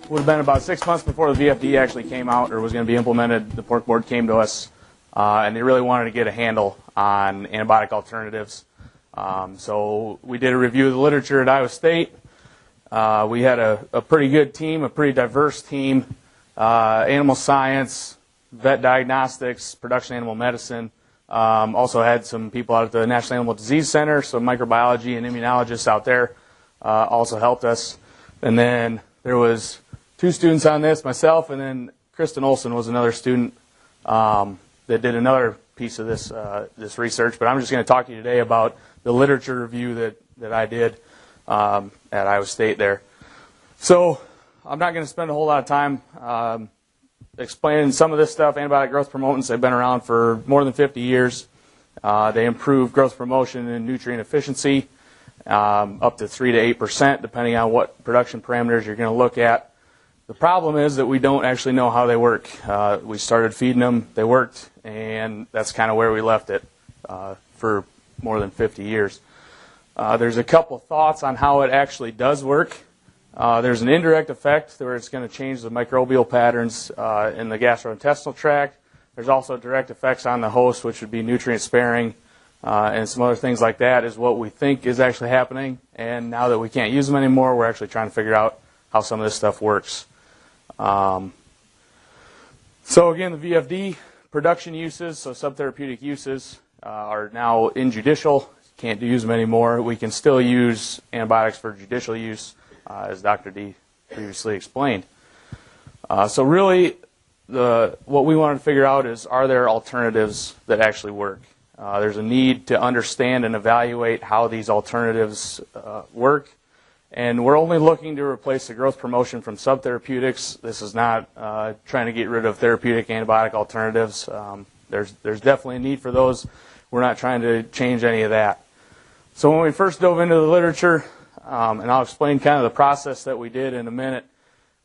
Would have been about 6 months before the VFD actually came out or was going to be implemented. The pork board came to us, and they really wanted to get a handle on antibiotic alternatives. So we did a review of the literature at Iowa State. We had a pretty good team, a pretty diverse team, animal science, vet diagnostics, production animal medicine. Also had some people out at the National Animal Disease Center, some microbiology and immunologists out there also helped us. And then there was 2 students on this, myself, and then Kristen Olson was another student that did another piece of this research. But I'm just going to talk to you today about the literature review that I did at Iowa State there. So I'm not going to spend a whole lot of time explaining some of this stuff. Antibiotic growth promotants, they've been around for more than 50 years. They improve growth promotion and nutrient efficiency up to 3 to 8%, depending on what production parameters you're going to look at. The problem is that we don't actually know how they work. We started feeding them, they worked, and that's kind of where we left it for more than 50 years. There's a couple thoughts on how it actually does work. There's an indirect effect where it's going to change the microbial patterns in the gastrointestinal tract. There's also direct effects on the host, which would be nutrient sparing, and some other things like that is what we think is actually happening. And now that we can't use them anymore, we're actually trying to figure out how some of this stuff works. So again, the VFD production uses, so sub-therapeutic uses, are now injudicial. Can't use them anymore. We can still use antibiotics for judicial use, as Dr. D previously explained. So really, what we want to figure out is, are there alternatives that actually work? There's a need to understand and evaluate how these alternatives work. And we're only looking to replace the growth promotion from sub-therapeutics. This is not trying to get rid of therapeutic antibiotic alternatives. There's definitely a need for those. We're not trying to change any of that. So when we first dove into the literature, and I'll explain kind of the process that we did in a minute,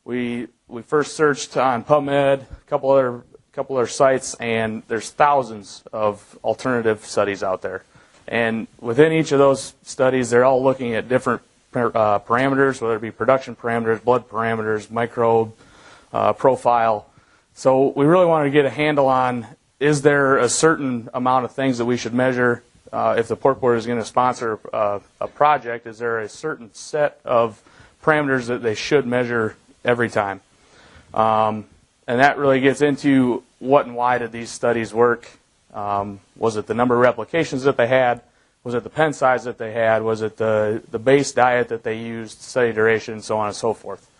we first searched on PubMed, a couple other sites, and there's thousands of alternative studies out there. And within each of those studies, they're all looking at different parameters, whether it be production parameters, blood parameters, microbe profile. So we really wanted to get a handle on, is there a certain amount of things that we should measure if the pork board is going to sponsor a project? Is there a certain set of parameters that they should measure every time? And that really gets into what and why did these studies work? Was it the number of replications that they had? Was it the pen size that they had? Was it the base diet that they used, study duration, and so on and so forth?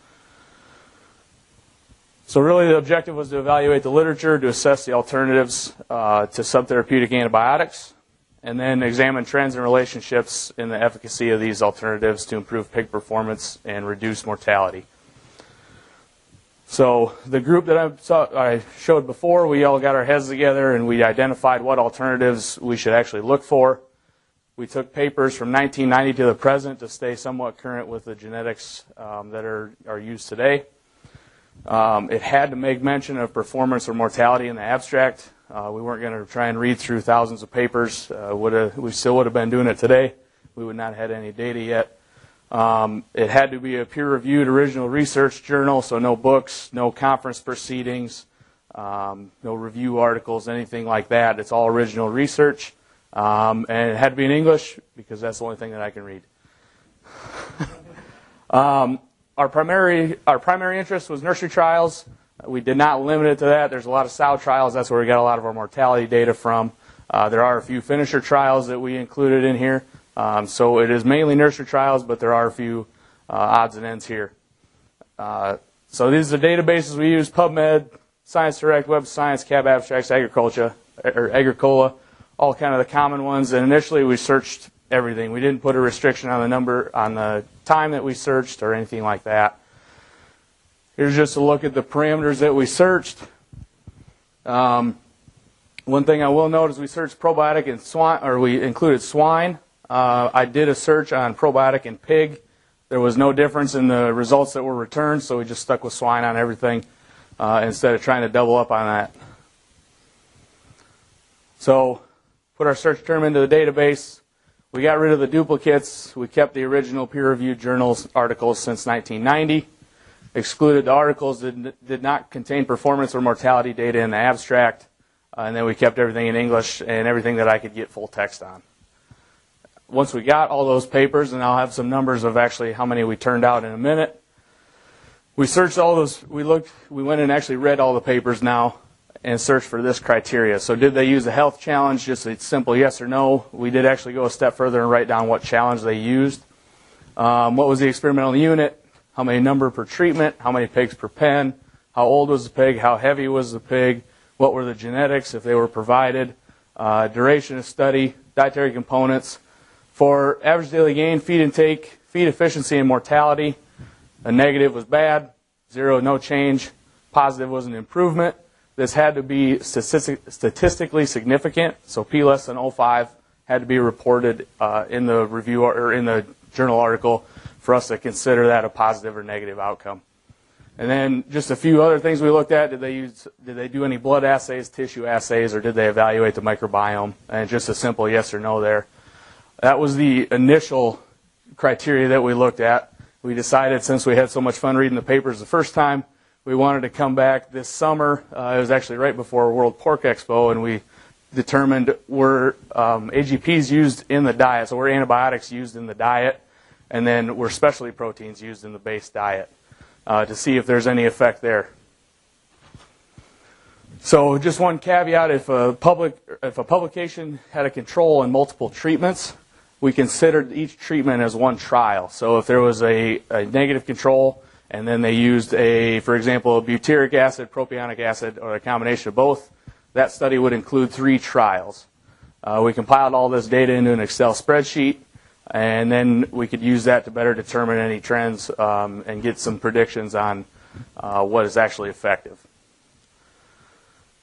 So really the objective was to evaluate the literature, to assess the alternatives to sub-therapeutic antibiotics, and then examine trends and relationships in the efficacy of these alternatives to improve pig performance and reduce mortality. So the group that I showed before, we all got our heads together and we identified what alternatives we should actually look for. We took papers from 1990 to the present to stay somewhat current with the genetics that are used today. It had to make mention of performance or mortality in the abstract. We weren't going to try and read through thousands of papers. We still would have been doing it today. We would not have had any data yet. It had to be a peer-reviewed original research journal, so no books, no conference proceedings, no review articles, anything like that. It's all original research. And it had to be in English because that's the only thing that I can read. Our primary interest was nursery trials. We did not limit it to that. There's a lot of sow trials. That's where we got a lot of our mortality data from. There are a few finisher trials that we included in here. So it is mainly nursery trials, but there are a few odds and ends here. So these are the databases we use: PubMed, Science Direct, Web of Science, Cab Abstracts, Agricola, all kind of the common ones. And initially we searched everything. We didn't put a restriction on the number, on the time that we searched or anything like that. Here's just a look at the parameters that we searched. One thing I will note is we searched probiotic in swine, or we included swine. I did a search on probiotic in pig. There was no difference in the results that were returned, so we just stuck with swine on everything instead of trying to double up on that. So put our search term into the database. We got rid of the duplicates. We kept the original peer-reviewed journals articles since 1990. Excluded the articles that did not contain performance or mortality data in the abstract. And then we kept everything in English and everything that I could get full text on. Once we got all those papers, and I'll have some numbers of actually how many we turned out in a minute, we searched all those. We went and actually read all the papers now and searched for this criteria. So did they use a health challenge, just a simple yes or no? We did actually go a step further and write down what challenge they used. What was the experimental unit? How many number per treatment? How many pigs per pen? How old was the pig? How heavy was the pig? What were the genetics, if they were provided? Duration of study, dietary components. For average daily gain, feed intake, feed efficiency, and mortality, a negative was bad, 0, no change, positive was an improvement. This had to be statistically significant, so P less than 0.5 had to be reported in the review or in the journal article for us to consider that a positive or negative outcome. And then just a few other things we looked at. Did they do any blood assays, tissue assays, or did they evaluate the microbiome? And just a simple yes or no there. That was the initial criteria that we looked at. We decided, since we had so much fun reading the papers the first time, we wanted to come back this summer. It was actually right before World Pork Expo, and we determined were AGPs used in the diet, so were antibiotics used in the diet, and then were specialty proteins used in the base diet to see if there's any effect there. So just one caveat, if a publication had a control and multiple treatments, we considered each treatment as one trial. So if there was a negative control and then they used for example, butyric acid, propionic acid, or a combination of both, that study would include 3 trials. We compiled all this data into an Excel spreadsheet, and then we could use that to better determine any trends and get some predictions on what is actually effective.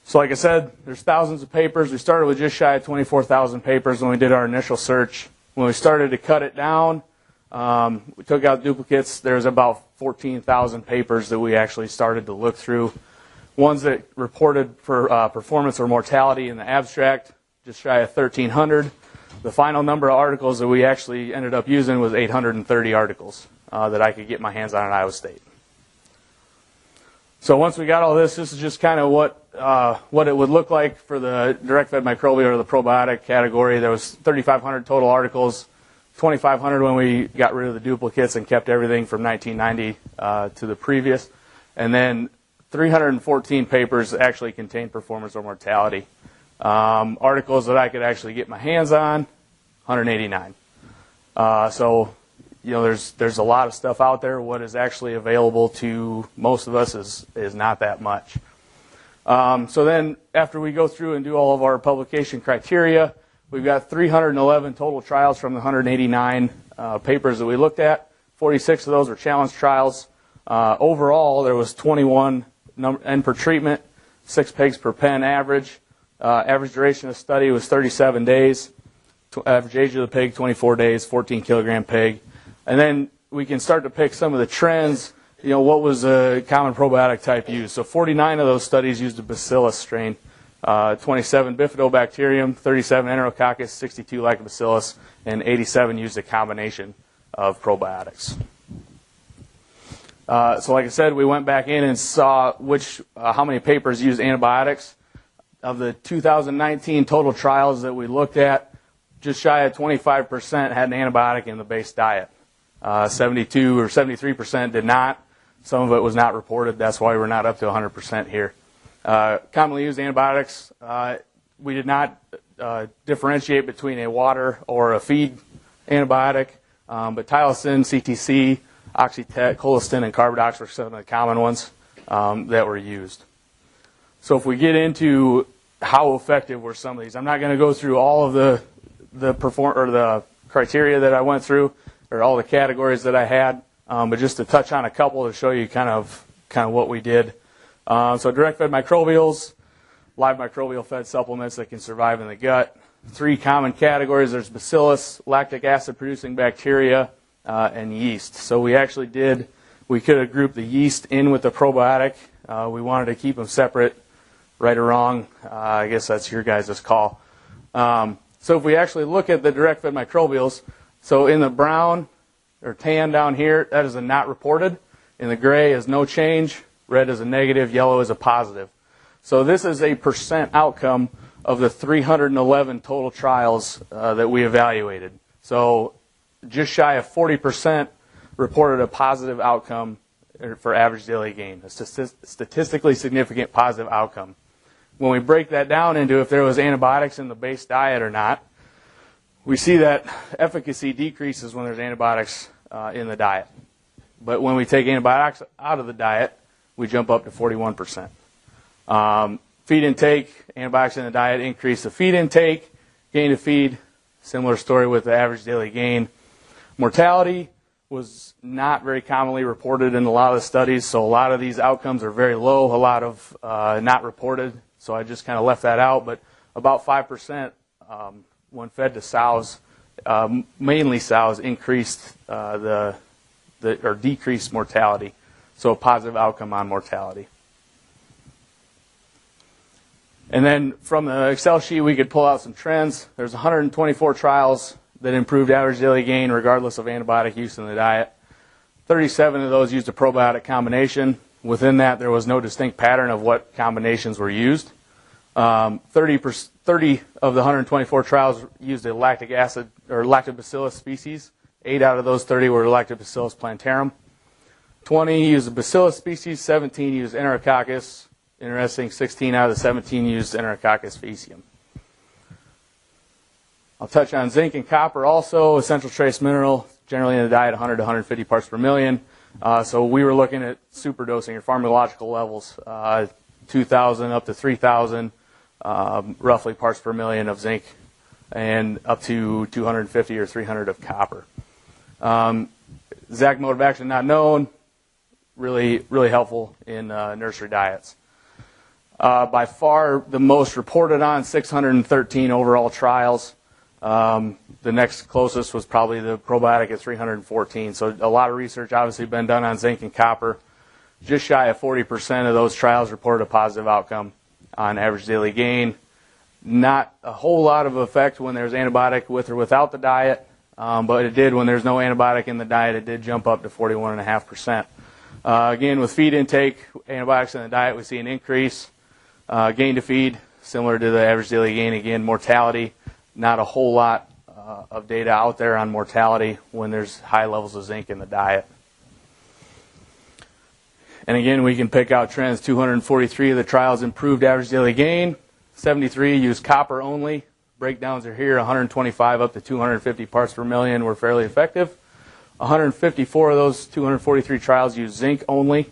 So like I said, there's thousands of papers. We started with just shy of 24,000 papers when we did our initial search. When we started to cut it down, we took out duplicates. There's about 14,000 papers that we actually started to look through. Ones that reported for performance or mortality in the abstract, just shy of 1,300. The final number of articles that we actually ended up using was 830 articles that I could get my hands on at Iowa State. So once we got all this is just kind of what it would look like for the direct-fed microbial or the probiotic category. There was 3,500 total articles, 2,500 when we got rid of the duplicates and kept everything from 1990 to the previous, and then 314 papers actually contained performance or mortality. Articles that I could actually get my hands on, 189. So there's a lot of stuff out there. What is actually available to most of us is not that much. So then after we go through and do all of our publication criteria, we've got 311 total trials from the 189 papers that we looked at. 46 of those were challenge trials. Overall, there was 21 N per treatment, 6 pigs per pen average. Average duration of study was 37 days. Average age of the pig, 24 days, 14 kilogram pig. And then we can start to pick some of the trends. What was a common probiotic type used? So 49 of those studies used a bacillus strain, 27 bifidobacterium, 37 enterococcus, 62 lactobacillus, and 87 used a combination of probiotics. So like I said, we went back in and saw how many papers used antibiotics. Of the 2019 total trials that we looked at, just shy of 25% had an antibiotic in the base diet. 72 or 73% did not. Some of it was not reported. That's why we're not up to 100% here. Commonly used antibiotics, we did not differentiate between a water or a feed antibiotic, but tylosin, CTC, Oxytet, colistin, and Carbadox were some of the common ones that were used. So if we get into how effective were some of these, I'm not going to go through all of the criteria that I went through or all the categories that I had, but just to touch on a couple to show you kind of what we did. So direct-fed microbials, live microbial-fed supplements that can survive in the gut. 3 common categories: there's bacillus, lactic acid-producing bacteria, and yeast. So we could have grouped the yeast in with the probiotic. We wanted to keep them separate. Right or wrong, I guess that's your guys' call. So if we actually look at the direct-fed microbials, so in the brown or tan down here, that is a not reported. In the gray is no change, red is a negative, yellow is a positive. So this is a % outcome of the 311 total trials that we evaluated. So just shy of 40% reported a positive outcome for average daily gain, a statistically significant positive outcome. When we break that down into if there was antibiotics in the base diet or not, we see that efficacy decreases when there's antibiotics in the diet. But when we take antibiotics out of the diet, we jump up to 41%. Feed intake, antibiotics in the diet increase the feed intake, gain to feed, similar story with the average daily gain. Mortality was not very commonly reported in a lot of the studies, so a lot of these outcomes are very low, a lot of not reported, so I just kind of left that out. But about 5% when fed to sows, mainly sows, increased or decreased mortality, so a positive outcome on mortality. And then from the Excel sheet, we could pull out some trends. There's 124 trials that improved average daily gain regardless of antibiotic use in the diet. 37 of those used a probiotic combination. Within that, there was no distinct pattern of what combinations were used. 30 of the 124 trials used a lactic acid or lactobacillus species. 8 out of those 30 were lactobacillus plantarum. 20 used a bacillus species. 17 used enterococcus. Interesting, 16 out of the 17 used enterococcus faecium. I'll touch on zinc and copper also, essential trace mineral, generally in the diet 100 to 150 parts per million. So we were looking at superdosing or pharmacological levels, 2,000 up to 3,000 roughly parts per million of zinc and up to 250 or 300 of copper. Exact mode of action not known, really helpful in nursery diets. By far the most reported on, 613 overall trials. The next closest was probably the probiotic at 314. So a lot of research obviously been done on zinc and copper. Just shy of 40% of those trials reported a positive outcome on average daily gain. Not a whole lot of effect when there's antibiotic with or without the diet, but it did when there's no antibiotic in the diet. It did jump up to 41.5%. Again, with feed intake, antibiotics in the diet, we see an increase. Gain to feed, similar to the average daily gain. Again, mortality, not a whole lot of data out there on mortality when there's high levels of zinc in the diet. And again, we can pick out trends. 243 of the trials improved average daily gain. 73 used copper only. Breakdowns are here. 125 up to 250 parts per million were fairly effective. 154 of those 243 trials used zinc only.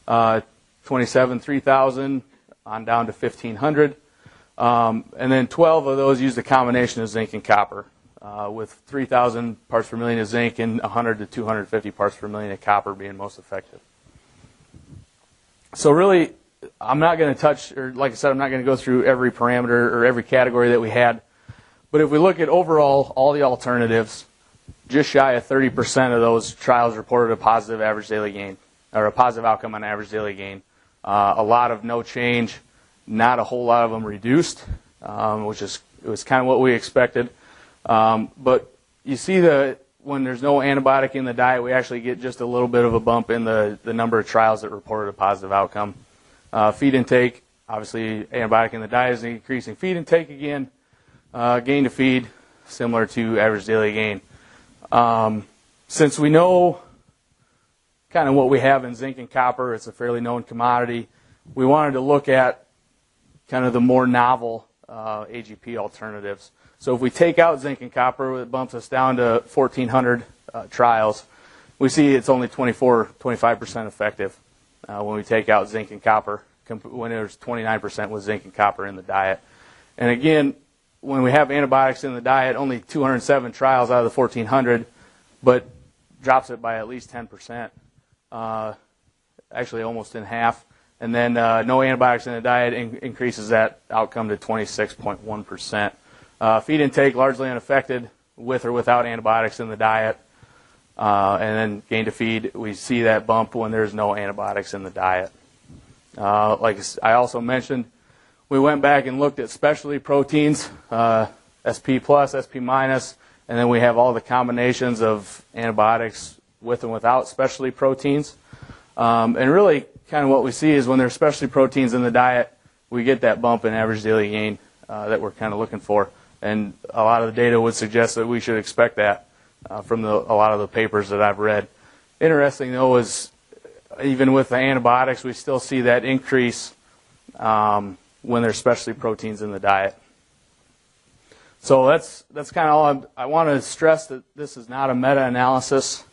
27, 3,000 on down to 1,500. And then 12 of those used a combination of zinc and copper, with 3,000 parts per million of zinc and 100 to 250 parts per million of copper being most effective. So really, I'm not going to touch, or like I said, I'm not going to go through every parameter or every category that we had. But if we look at overall all the alternatives, just shy of 30% of those trials reported a positive average daily gain, or a positive outcome on average daily gain. A lot of no change, not a whole lot of them reduced, which was kind of what we expected. But you see that when there's no antibiotic in the diet, we actually get just a little bit of a bump in the number of trials that reported a positive outcome. Feed intake, obviously antibiotic in the diet is increasing feed intake again. Gain to feed, similar to average daily gain. Since we know kind of what we have in zinc and copper, it's a fairly known commodity, we wanted to look at kind of the more novel AGP alternatives. So if we take out zinc and copper, it bumps us down to 1,400 trials. We see it's only 25% effective when we take out zinc and copper, when there's 29% with zinc and copper in the diet. And again, when we have antibiotics in the diet, only 207 trials out of the 1,400, but drops it by at least 10%, actually almost in half. And then no antibiotics in the diet increases that outcome to 26.1%. Feed intake largely unaffected with or without antibiotics in the diet. And then gain to feed, we see that bump when there's no antibiotics in the diet. Like I also mentioned, we went back and looked at specialty proteins. SP plus, SP minus, and then we have all the combinations of antibiotics with and without specialty proteins. And really, kind of what we see is when there's specialty proteins in the diet, we get that bump in average daily gain that we're kind of looking for. And a lot of the data would suggest that we should expect that from a lot of the papers that I've read. Interesting, though, is even with the antibiotics, we still see that increase when there's specialty proteins in the diet. So that's kind of all. I want to stress that this is not a meta-analysis.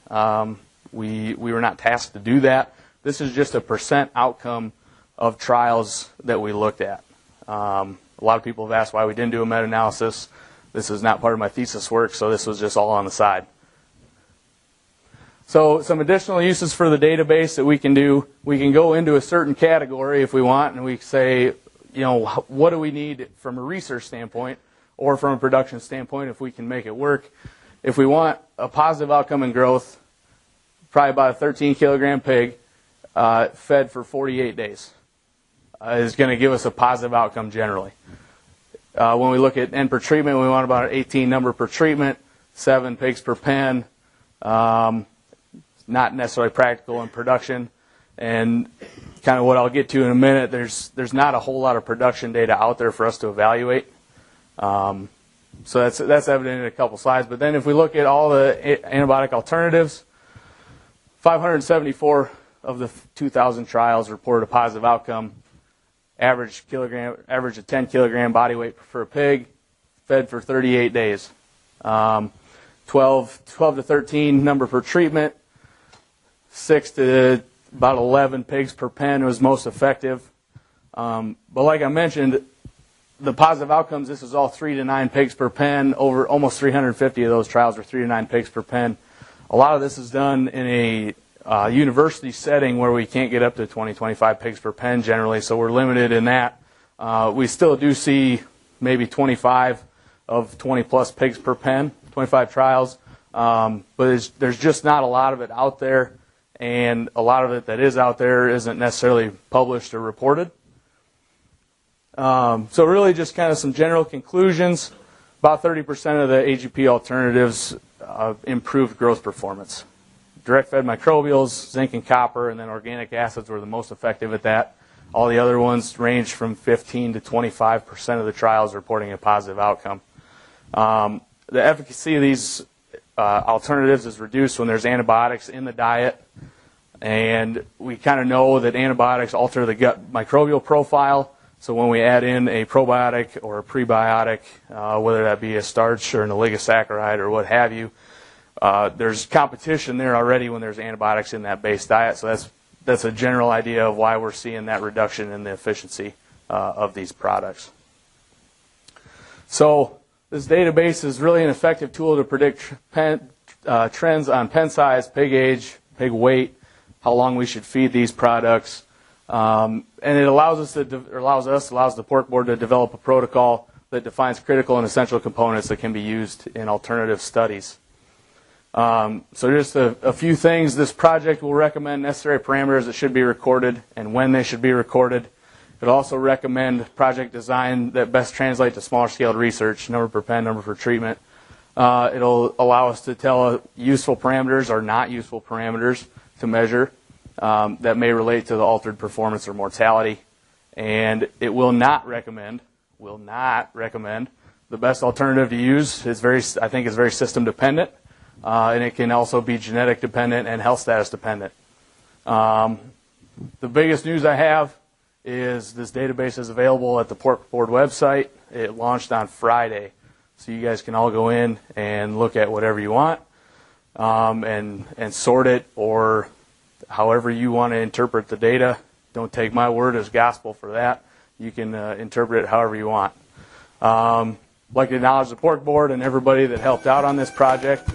We were not tasked to do that. This is just a % outcome of trials that we looked at. A lot of people have asked why we didn't do a meta-analysis. This is not part of my thesis work, so this was just all on the side. So some additional uses for the database that we can do. We can go into a certain category if we want, and we say, what do we need from a research standpoint or from a production standpoint if we can make it work. If we want a positive outcome in growth, probably about a 13 kilogram pig fed for 48 days is going to give us a positive outcome generally. When we look at N per treatment, we want about an 18 number per treatment, 7 pigs per pen. Not necessarily practical in production. And kind of what I'll get to in a minute, there's not a whole lot of production data out there for us to evaluate. So that's evident in a couple slides. But then if we look at all the antibiotic alternatives, 574 of the 2,000 trials reported a positive outcome. Average of 10 kilogram body weight per pig, fed for 38 days. 12 to 13 number per treatment. 6 to about 11 pigs per pen was most effective. But like I mentioned, the positive outcomes, this is all 3 to 9 pigs per pen. Over almost 350 of those trials were 3 to 9 pigs per pen. A lot of this is done in a university setting where we can't get up to 20, 25 pigs per pen generally, so we're limited in that. We still do see maybe 25 of 20 plus pigs per pen, 25 trials, but there's just not a lot of it out there. And a lot of it that is out there isn't necessarily published or reported. So really just kind of some general conclusions. About 30% of the AGP alternatives improved growth performance. Direct-fed microbials, zinc and copper, and then organic acids were the most effective at that. All the other ones ranged from 15 to 25% of the trials reporting a positive outcome. The efficacy of these alternatives is reduced when there's antibiotics in the diet. And we kind of know that antibiotics alter the gut microbial profile. So when we add in a probiotic or a prebiotic, whether that be a starch or an oligosaccharide or what have you, there's competition there already when there's antibiotics in that base diet. So that's a general idea of why we're seeing that reduction in the efficiency of these products. So this database is really an effective tool to predict trends on pen size, pig age, pig weight, how long we should feed these products, and it allows the pork board to develop a protocol that defines critical and essential components that can be used in alternative studies. So just a few things. This project will recommend necessary parameters that should be recorded and when they should be recorded. It'll also recommend project design that best translate to smaller scale research, number per pen, number per treatment. It'll allow us to tell useful parameters or not useful parameters to measure that may relate to the altered performance or mortality. And it will not recommend the best alternative to use. I think is very system dependent, and it can also be genetic dependent and health status dependent. The biggest news I have is this database is available at the pork board website. It launched on Friday, so you guys can all go in and look at whatever you want and sort it or however you want to interpret the data. Don't take my word as gospel for that. You can interpret it however you want. I'd like to acknowledge the pork board and everybody that helped out on this project.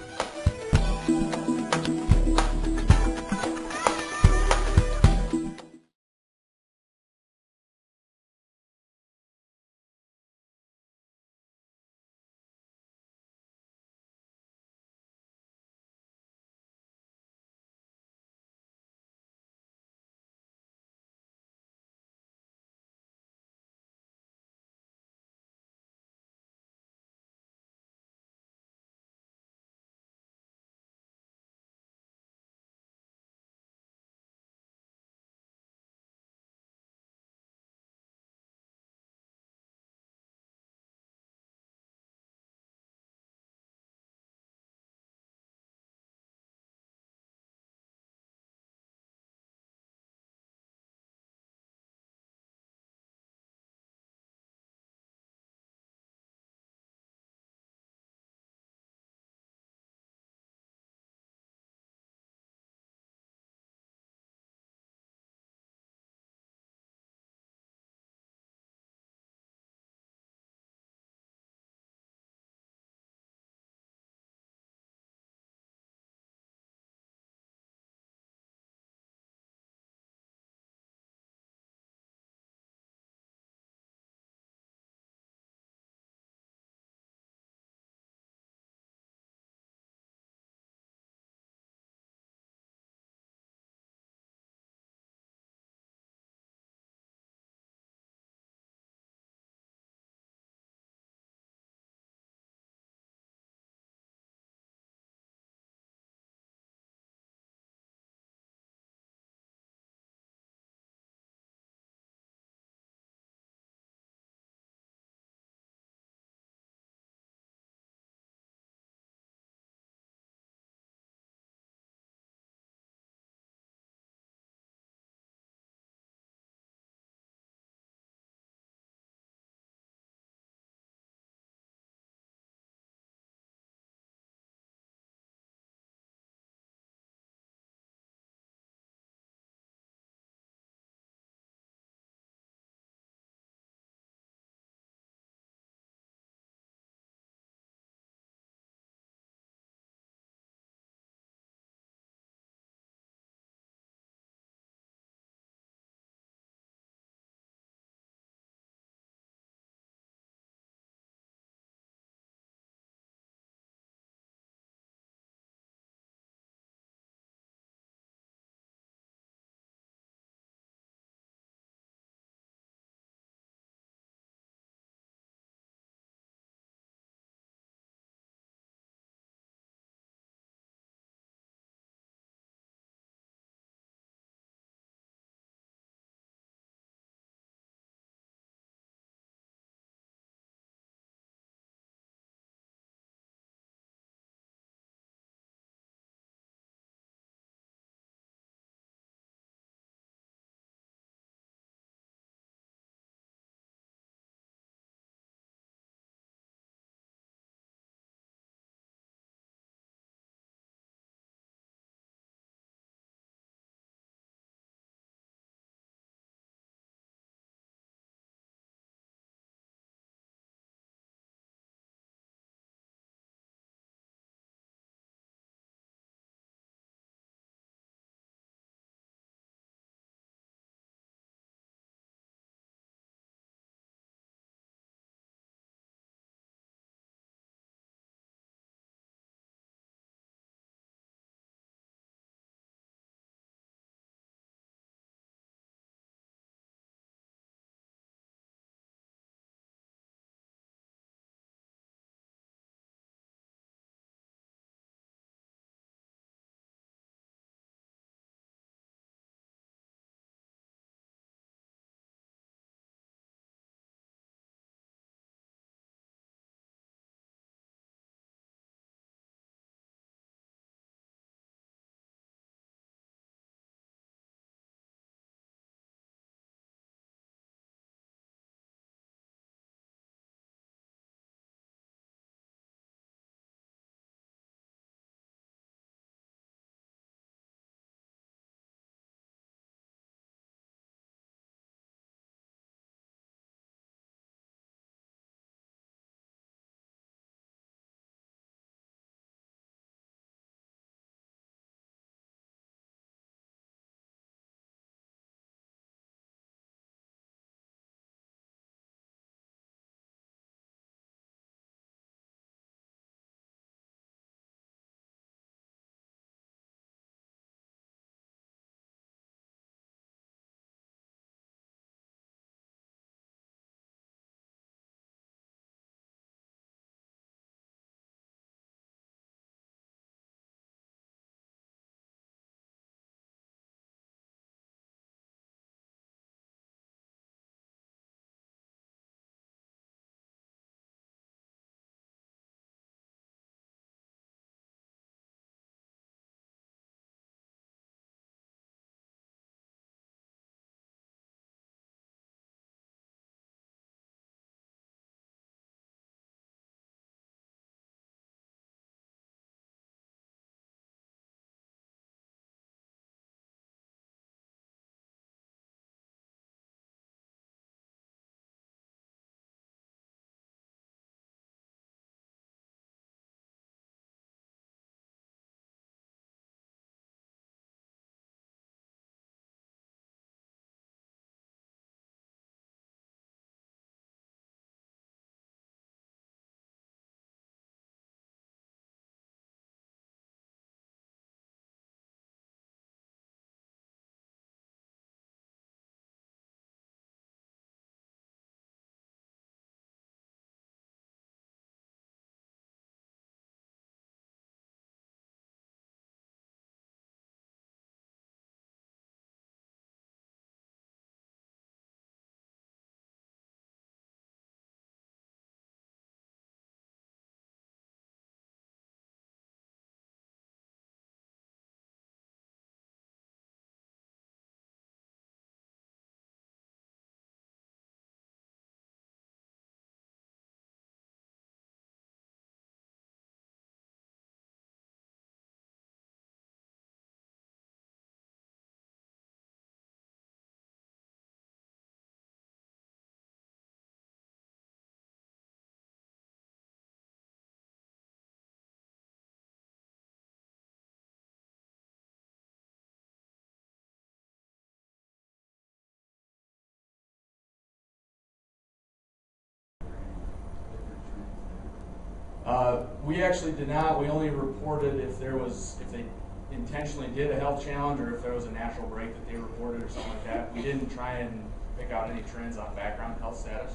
We actually did not. We only reported if they intentionally did a health challenge or if there was a natural break that they reported or something like that. We didn't try and pick out any trends on background health status,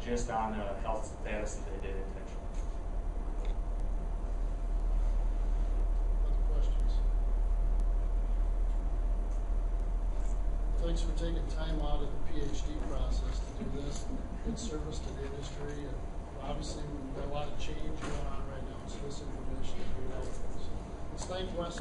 just on the health status that they did intentionally. Other questions? Thanks for taking time out of the PhD process to do this. Good service to the industry. And obviously, we've got a lot of change going on right now, so this information is very helpful. So let's thank Wes.